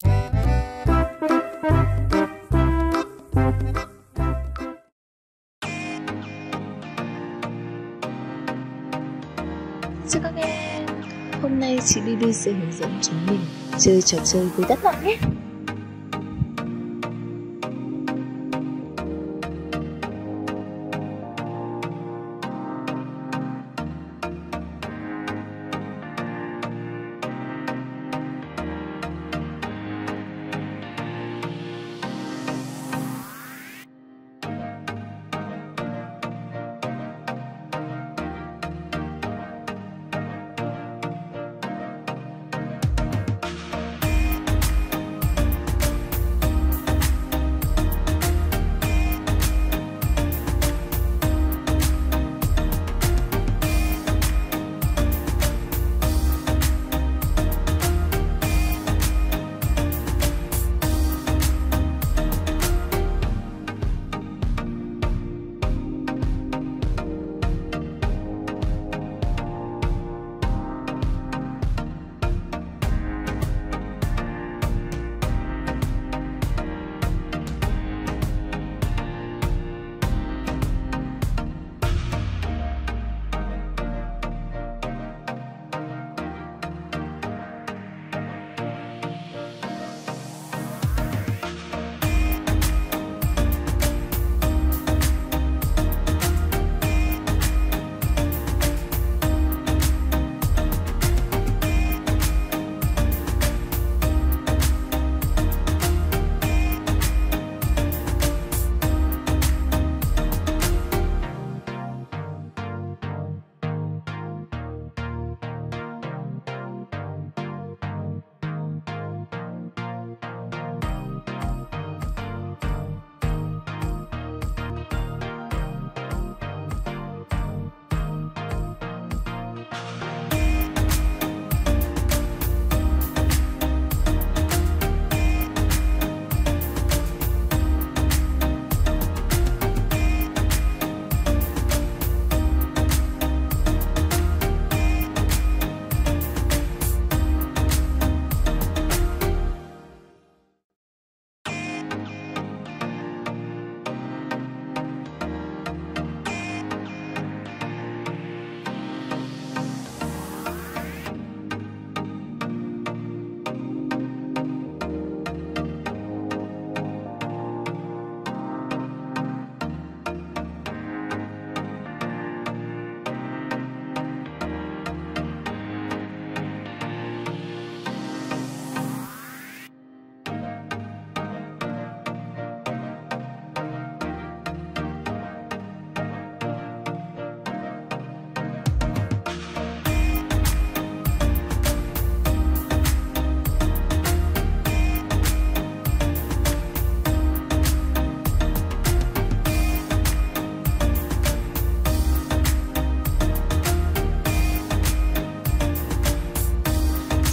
Chào các em, hôm nay chị Bibi sẽ hướng dẫn chúng mình chơi trò chơi với đất lặng nhé.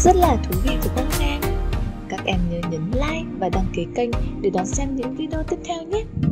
Rất là thú vị phải không em? Các em nhớ nhấn like và đăng ký kênh để đón xem những video tiếp theo nhé!